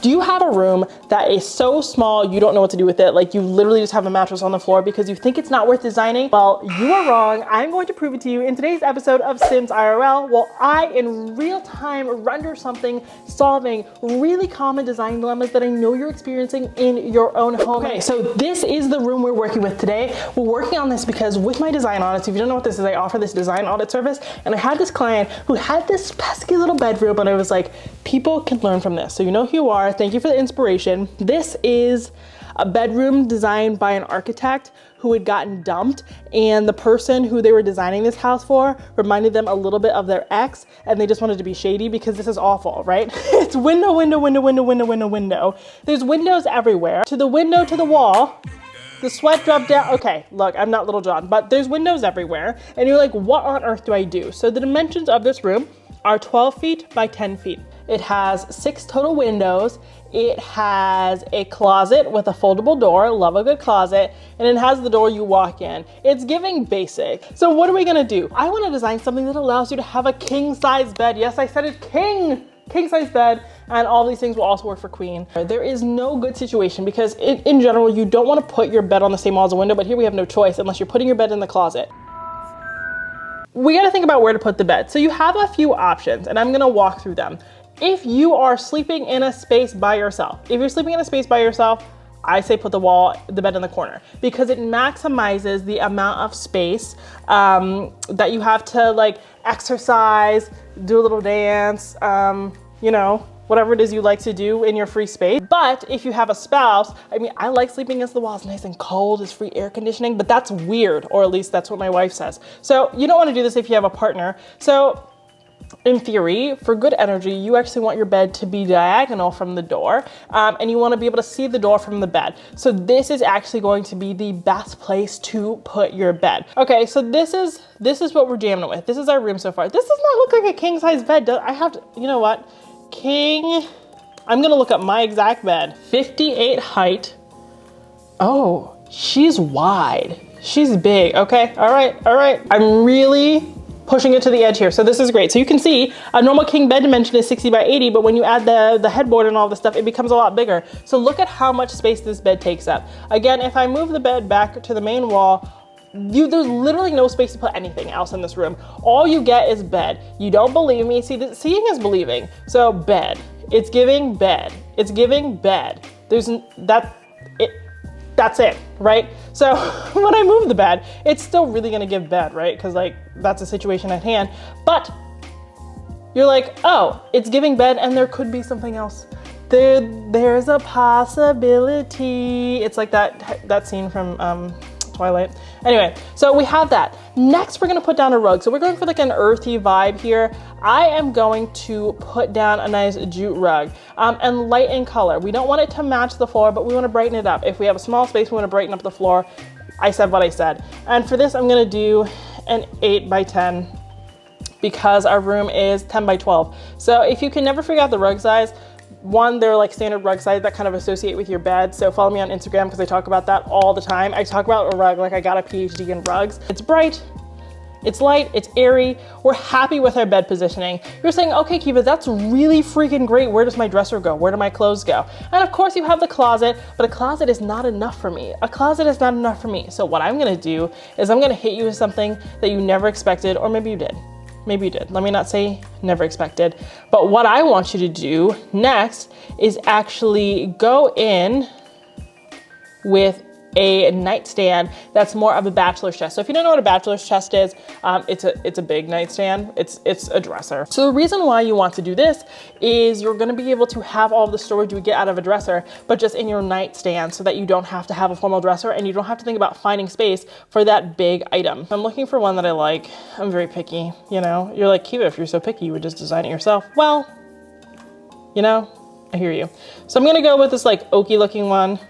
Do you have a room that is so small you don't know what to do with it? Like you literally just have a mattress on the floor because you think it's not worth designing? Well, you are wrong. I'm going to prove it to you in today's episode of SIMS IRL. Well, I, in real time, render something solving really common design dilemmas that I know you're experiencing in your own home. Okay, so this is the room we're working with today. We're working on this because with my design audits, if you don't know what this is, I offer this design audit service, and I had this client who had this pesky little bedroom, and I was like, people can learn from this. So you know who you are. Thank you for the inspiration. This is a bedroom designed by an architect who had gotten dumped, and the person who they were designing this house for reminded them a little bit of their ex, and they just wanted to be shady because this is awful, right? It's window, window, window, window, window, window, window. There's windows everywhere. To the window, to the wall. The sweat dropped down. Okay, look, I'm not Little John, but there's windows everywhere. And you're like, what on earth do I do? So the dimensions of this room are 12 feet by 10 feet. It has 6 total windows. It has a closet with a foldable door, love a good closet, and it has the door you walk in. It's giving basic. So what are we gonna do? I wanna design something that allows you to have a king size bed. Yes, I said it, king size bed, and all these things will also work for queen. There is no good situation because in general, you don't wanna put your bed on the same wall as a window, but here we have no choice unless you're putting your bed in the closet. We gotta think about where to put the bed. So you have a few options, and I'm gonna walk through them. If you are sleeping in a space by yourself, I say put the bed in the corner because it maximizes the amount of space that you have to like exercise, do a little dance, you know, whatever it is you like to do in your free space. But if you have a spouse, I mean, I like sleeping against the walls, nice and cold, it's free air conditioning, but that's weird, or at least that's what my wife says. So you don't wanna do this if you have a partner. So in theory, for good energy, you actually want your bed to be diagonal from the door, and you want to be able to see the door from the bed. So this is actually going to be the best place to put your bed. Okay, so this is what we're jamming with. This is our room so far. This does not look like a king size bed. I have to, you know what? I'm gonna look up my exact bed. 58 height. Oh, she's wide. She's big. Okay, all right. I'm really pushing it to the edge here. So this is great. So you can see a normal king bed dimension is 60 by 80, but when you add the headboard and all this stuff, it becomes a lot bigger. So look at how much space this bed takes up. Again, if I move the bed back to the main wall, there's literally no space to put anything else in this room. All you get is bed. You don't believe me? See, seeing is believing. So bed. It's giving bed. It's giving bed. That's it, right? So when I move the bed, it's still really gonna give bed, right? Because like that's a situation at hand. But you're like, oh, it's giving bed and there could be something else. There's a possibility. It's like that scene from Twilight. Anyway, so we have that. Next, we're gonna put down a rug. So we're going for like an earthy vibe here. I am going to put down a nice jute rug and light in color. We don't want it to match the floor, but we wanna brighten it up. If we have a small space, we wanna brighten up the floor. I said what I said. And for this, I'm gonna do an 8 by 10 because our room is 10 by 12. So if you can never figure out the rug size, one, they're like standard rug size that kind of associate with your bed. So follow me on Instagram because I talk about that all the time. I talk about a rug like I got a PhD in rugs. It's bright, it's light, it's airy. We're happy with our bed positioning. You're saying, okay, Kiva, that's really freaking great. Where does my dresser go? Where do my clothes go? And of course you have the closet, but a closet is not enough for me. A closet is not enough for me. So what I'm gonna do is I'm gonna hit you with something that you never expected, or maybe you did. Maybe you did. Let me not say never expected. But what I want you to do next is actually go in with a nightstand that's more of a bachelor's chest. So if you don't know what a bachelor's chest is, it's a big nightstand. It's a dresser. So the reason why you want to do this is you're gonna be able to have all the storage you would get out of a dresser, but just in your nightstand so that you don't have to have a formal dresser and you don't have to think about finding space for that big item. I'm looking for one that I like. I'm very picky, you know? You're like, Kiva, if you're so picky, you would just design it yourself. Well, you know, I hear you. So I'm gonna go with this like oaky looking one.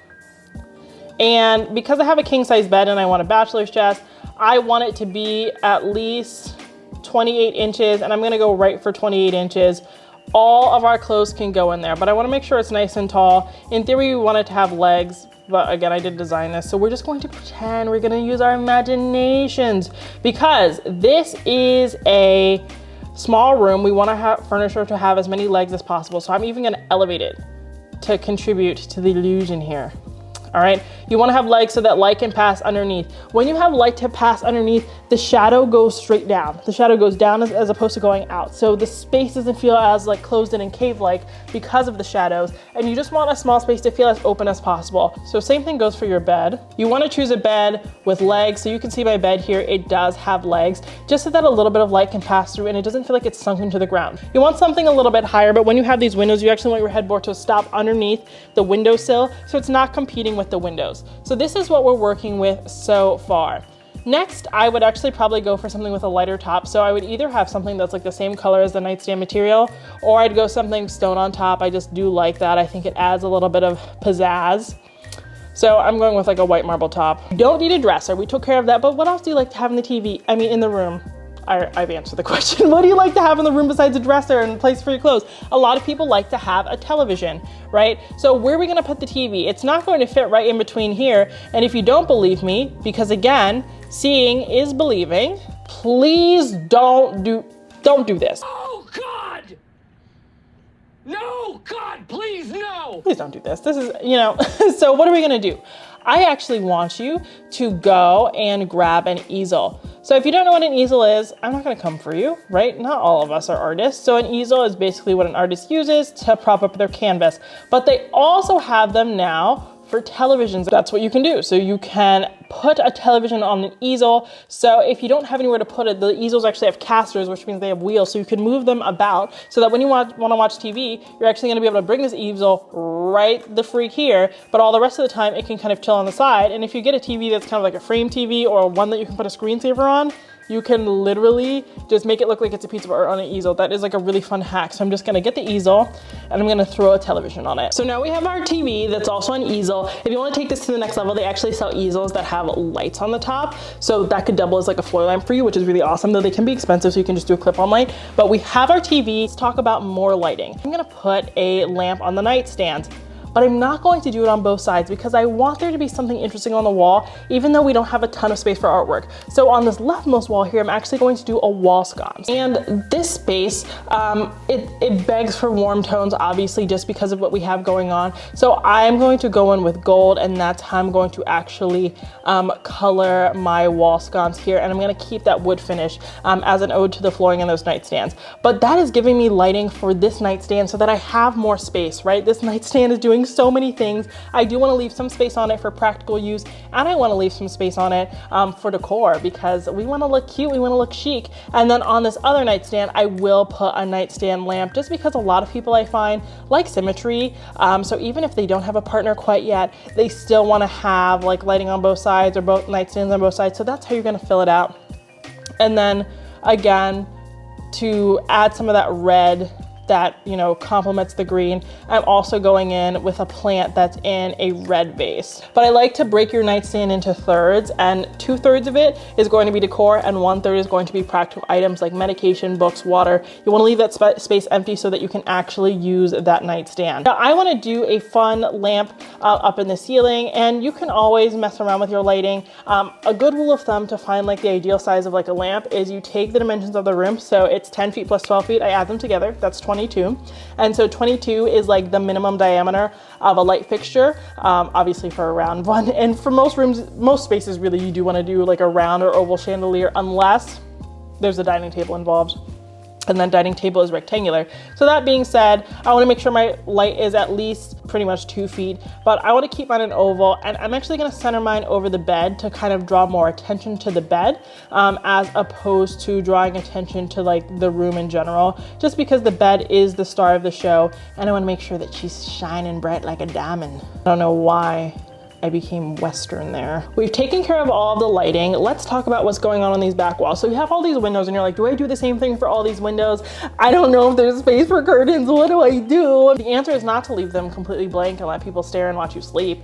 And because I have a king size bed and I want a bachelor's chest, I want it to be at least 28 inches, and I'm gonna go right for 28 inches. All of our clothes can go in there, but I wanna make sure it's nice and tall. In theory, we want it to have legs, but again, I did design this. So we're just going to pretend we're gonna use our imaginations because this is a small room. We wanna have furniture to have as many legs as possible. So I'm even gonna elevate it to contribute to the illusion here. All right, you want to have legs so that light can pass underneath. When you have light to pass underneath, the shadow goes straight down. The shadow goes down as opposed to going out. So the space doesn't feel as like closed in and cave-like because of the shadows. And you just want a small space to feel as open as possible. So same thing goes for your bed. You want to choose a bed with legs. So you can see my bed here, it does have legs, just so that a little bit of light can pass through and it doesn't feel like it's sunk into the ground. You want something a little bit higher, but when you have these windows, you actually want your headboard to stop underneath the windowsill, so it's not competing with the windows. So this is what we're working with so far. Next, I would actually probably go for something with a lighter top. So I would either have something that's like the same color as the nightstand material, or I'd go something stone on top. I just do like that. I think it adds a little bit of pizzazz. So I'm going with like a white marble top. You don't need a dresser, we took care of that, but what else do you like to have in the TV? I mean, in the room. I've answered the question. What do you like to have in the room besides a dresser and a place for your clothes? A lot of people like to have a television, right? So where are we gonna put the TV? It's not going to fit right in between here. And if you don't believe me, because again, seeing is believing, please don't do this. Oh God! No, God, please, no! Please don't do this. This is, you know, so what are we gonna do? I actually want you to go and grab an easel. So if you don't know what an easel is, I'm not gonna come for you, right? Not all of us are artists. So an easel is basically what an artist uses to prop up their canvas, but they also have them now for televisions. That's what you can do. So you can put a television on an easel. So if you don't have anywhere to put it, the easels actually have casters, which means they have wheels. So you can move them about so that when you want to watch TV, you're actually gonna be able to bring this easel right the freak here, but all the rest of the time it can kind of chill on the side. And if you get a TV that's kind of like a frame TV or one that you can put a screensaver on, you can literally just make it look like it's a piece of art on an easel. That is like a really fun hack. So I'm just gonna get the easel and I'm gonna throw a television on it. So now we have our TV that's also an easel. If you wanna take this to the next level, they actually sell easels that have lights on the top. So that could double as like a floor lamp for you, which is really awesome, though they can be expensive, so you can just do a clip-on light. But we have our TV. Let's talk about more lighting. I'm gonna put a lamp on the nightstand, but I'm not going to do it on both sides because I want there to be something interesting on the wall, even though we don't have a ton of space for artwork. So on this leftmost wall here, I'm actually going to do a wall sconce. And this space, it begs for warm tones, obviously, just because of what we have going on. So I'm going to go in with gold, and that's how I'm going to actually color my wall sconce here. And I'm gonna keep that wood finish as an ode to the flooring in those nightstands. But that is giving me lighting for this nightstand so that I have more space, right? This nightstand is doing so many things. I do want to leave some space on it for practical use, and I want to leave some space on it for decor because we want to look cute, we want to look chic. And then on this other nightstand, I will put a nightstand lamp just because a lot of people I find like symmetry. So even if they don't have a partner quite yet, they still want to have like lighting on both sides or both nightstands on both sides. So that's how you're going to fill it out. And then again, to add some of that red that, you know, complements the green, I'm also going in with a plant that's in a red vase. But I like to break your nightstand into thirds, and 2/3 of it is going to be decor and 1/3 is going to be practical items like medication, books, water. You want to leave that space empty so that you can actually use that nightstand. Now I want to do a fun lamp up in the ceiling, and you can always mess around with your lighting. A good rule of thumb to find like the ideal size of like a lamp is you take the dimensions of the room. So it's 10 feet plus 12 feet. I add them together. That's 22. And so 22 is like the minimum diameter of a light fixture, obviously for a round one. And for most rooms, most spaces really, you do want to do like a round or oval chandelier unless there's a dining table involved. And then dining table is rectangular. So that being said, I want to make sure my light is at least pretty much 2 feet, but I want to keep mine an oval, and I'm actually going to center mine over the bed to kind of draw more attention to the bed as opposed to drawing attention to like the room in general, just because the bed is the star of the show and I want to make sure that she's shining bright like a diamond. I don't know why I became Western there. We've taken care of all of the lighting. Let's talk about what's going on these back walls. So you have all these windows and you're like, do I do the same thing for all these windows? I don't know if there's space for curtains. What do I do? The answer is not to leave them completely blank and let people stare and watch you sleep.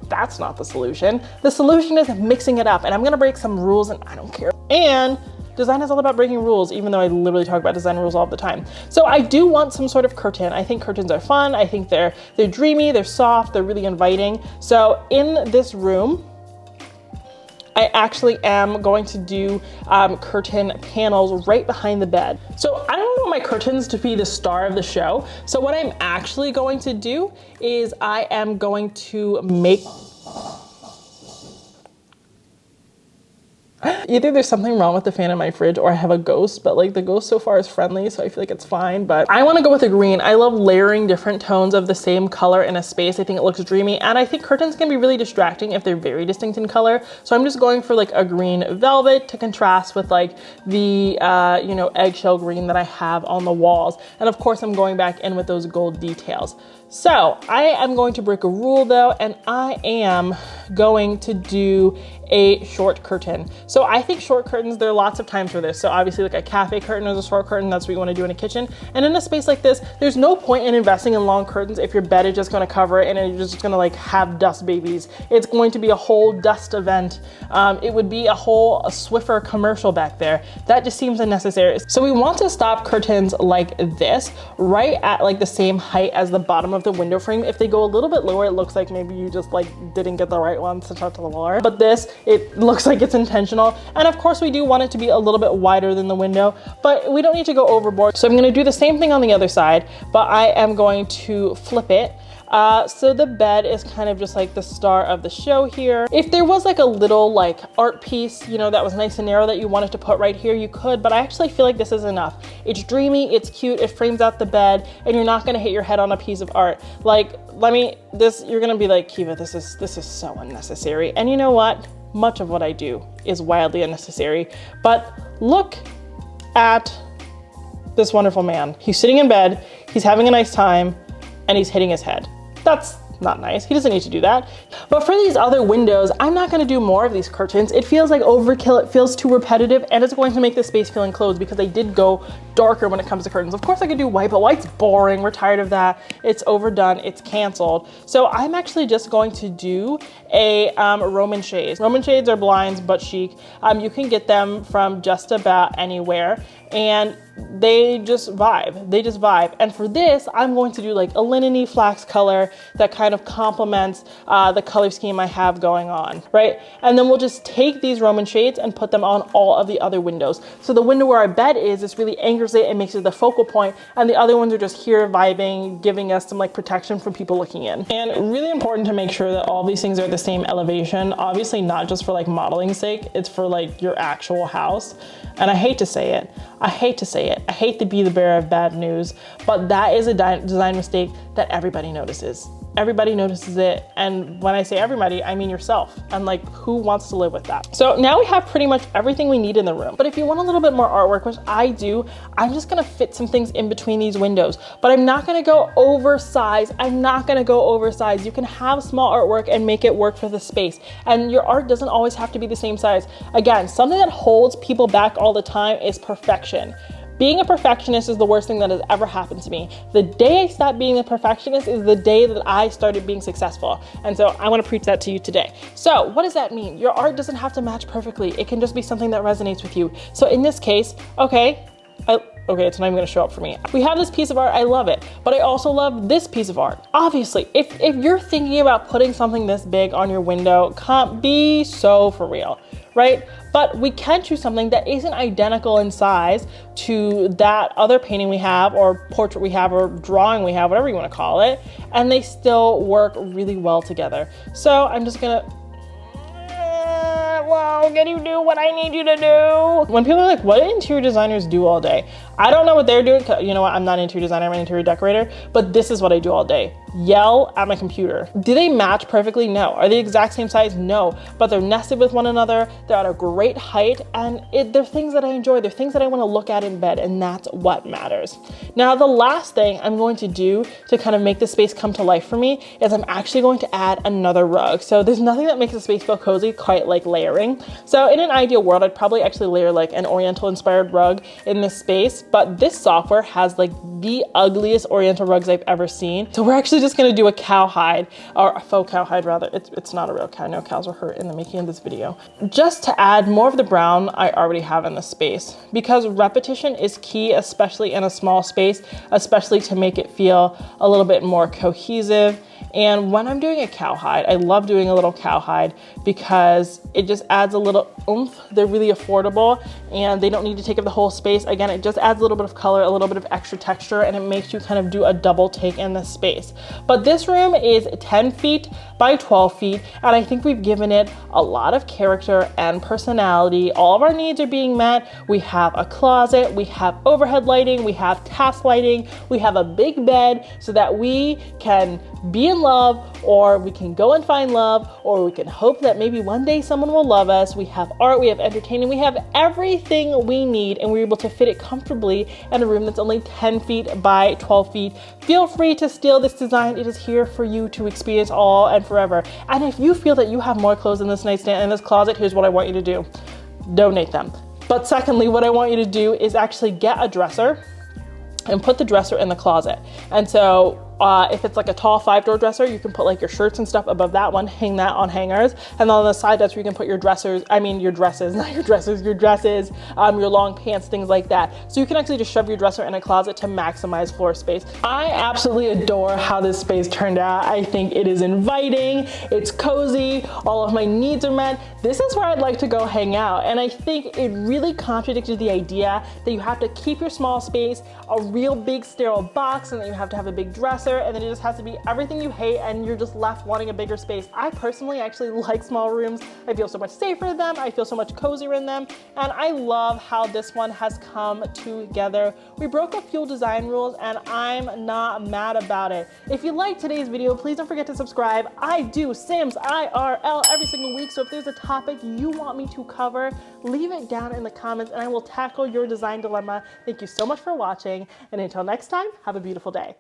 That's not the solution. The solution is mixing it up, and I'm gonna break some rules and I don't care. And design is all about breaking rules, even though I literally talk about design rules all the time. So I do want some sort of curtain. I think curtains are fun. I think they're dreamy, they're soft, they're really inviting. So in this room, I actually am going to do curtain panels right behind the bed. So I don't want my curtains to be the star of the show. So what I'm actually going to do is I am going to make either there's something wrong with the fan in my fridge or I have a ghost, but like the ghost so far is friendly, so I feel like it's fine. But I want to go with a green. I love layering different tones of the same color in a space. I think it looks dreamy, and I think curtains can be really distracting if they're very distinct in color. So I'm just going for like a green velvet to contrast with like the you know, eggshell green that I have on the walls. And of course I'm going back in with those gold details. So I am going to break a rule though, and I am going to do a short curtain. So I think short curtains, there are lots of times for this. So obviously like a cafe curtain is a short curtain, that's what you want to do in a kitchen. And in a space like this, there's no point in investing in long curtains if your bed is just going to cover it and you're just going to like have dust babies. It's going to be a whole dust event. It would be a Swiffer commercial back there. That just seems unnecessary. So we want to stop curtains like this, right at like the same height as the bottom of the window frame. If they go a little bit lower, it looks like maybe you just like didn't get the right ones to touch the floor. But this, it looks like it's intentional. And of course we do want it to be a little bit wider than the window, but we don't need to go overboard. So I'm gonna do the same thing on the other side, but I am going to flip it. So the bed is kind of just like the star of the show here. If there was like a little like art piece, you know, that was nice and narrow that you wanted to put right here, you could, but I actually feel like this is enough. It's dreamy, it's cute, it frames out the bed, and you're not gonna hit your head on a piece of art. Like, you're gonna be like, Kiva, this is so unnecessary. And you know what? Much of what I do is wildly unnecessary, but look at this wonderful man. He's sitting in bed, he's having a nice time, and he's hitting his head. That's not nice. He doesn't need to do that. But for these other windows, I'm not gonna do more of these curtains. It feels like overkill, it feels too repetitive, and it's going to make the space feel enclosed because they did go darker when it comes to curtains. Of course I could do white, but white's boring. We're tired of that. It's overdone, it's canceled. So I'm actually just going to do a Roman shades. Roman shades are blinds, but chic. You can get them from just about anywhere, and they just vibe. And for this, I'm going to do like a linen-y flax color that kind of complements the color scheme I have going on, right? And then we'll just take these Roman shades and put them on all of the other windows. So the window where our bed is, this really anchors it and makes it the focal point, and the other ones are just here vibing, giving us some like protection from people looking in. And really important to make sure that all these things are at the same elevation, obviously not just for like modeling's sake, it's for like your actual house. And I hate to say it, I hate to be the bearer of bad news, but that is a design mistake that everybody notices. Everybody notices it, and when I say everybody, I mean yourself, and like, who wants to live with that? So now we have pretty much everything we need in the room, but if you want a little bit more artwork, which I do, I'm just gonna fit some things in between these windows, but I'm not gonna go oversized. You can have small artwork and make it work for the space, and your art doesn't always have to be the same size. Again, something that holds people back all the time is perfection. Being a perfectionist is the worst thing that has ever happened to me. The day I stopped being a perfectionist is the day that I started being successful. And so I want to preach that to you today. So what does that mean? Your art doesn't have to match perfectly. It can just be something that resonates with you. So in this case, okay, it's not even gonna show up for me. We have this piece of art, I love it, but I also love this piece of art. Obviously, if you're thinking about putting something this big on your window, can't be so for real, right? But we can choose something that isn't identical in size to that other painting we have, or portrait we have, or drawing we have, whatever you wanna call it, and they still work really well together. So I'm just gonna, well, can you do what I need you to do? When people are like, what do interior designers do all day? I don't know what they're doing. You know what? I'm not an interior designer, I'm an interior decorator, but this is what I do all day. Yell at my computer. Do they match perfectly? No. Are they the exact same size? No. But they're nested with one another. They're at a great height, and they're things that I enjoy. They're things that I want to look at in bed, and that's what matters. Now, the last thing I'm going to do to kind of make the space come to life for me is I'm actually going to add another rug. So there's nothing that makes the space feel cozy quite like layering. So in an ideal world, I'd probably actually layer like an Oriental inspired rug in this space, but this software has like the ugliest Oriental rugs I've ever seen. So we're actually just just gonna do a cowhide, or a faux cowhide rather. It's not a real cow, no cows were hurt in the making of this video. Just to add more of the brown I already have in the space, because repetition is key, especially in a small space, especially to make it feel a little bit more cohesive. And when I'm doing a cowhide, I love doing a little cowhide because it just adds a little oomph. They're really affordable and they don't need to take up the whole space. Again, it just adds a little bit of color, a little bit of extra texture, and it makes you kind of do a double take in this space. But this room is 10 feet by 12 feet, and I think we've given it a lot of character and personality. All of our needs are being met. We have a closet, we have overhead lighting, we have task lighting, we have a big bed so that we can be in love, or we can go and find love, or we can hope that maybe one day someone will love us. We have art, we have entertaining, we have everything we need, and we're able to fit it comfortably in a room that's only 10 feet by 12 feet. Feel free to steal this design. It is here for you to experience all and forever. And if you feel that you have more clothes in this nightstand, in this closet, here's what I want you to do. Donate them. But secondly, what I want you to do is actually get a dresser and put the dresser in the closet. And so if it's like a tall 5-door dresser, you can put like your shirts and stuff above that one, hang that on hangers. And then on the side, that's where you can put your dressers, your dresses, not your dressers, your dresses, your long pants, things like that. So you can actually just shove your dresser in a closet to maximize floor space. I absolutely adore how this space turned out. I think it is inviting, it's cozy, all of my needs are met. This is where I'd like to go hang out. And I think it really contradicted the idea that you have to keep your small space a real big sterile box, and that you have to have a big dresser, and then it just has to be everything you hate, and you're just left wanting a bigger space. I personally actually like small rooms. I feel so much safer in them. I feel so much cozier in them. And I love how this one has come together. We broke a few design rules, and I'm not mad about it. If you liked today's video, please don't forget to subscribe. I do Sims IRL every single week. So if there's a topic you want me to cover, leave it down in the comments and I will tackle your design dilemma. Thank you so much for watching. And until next time, have a beautiful day.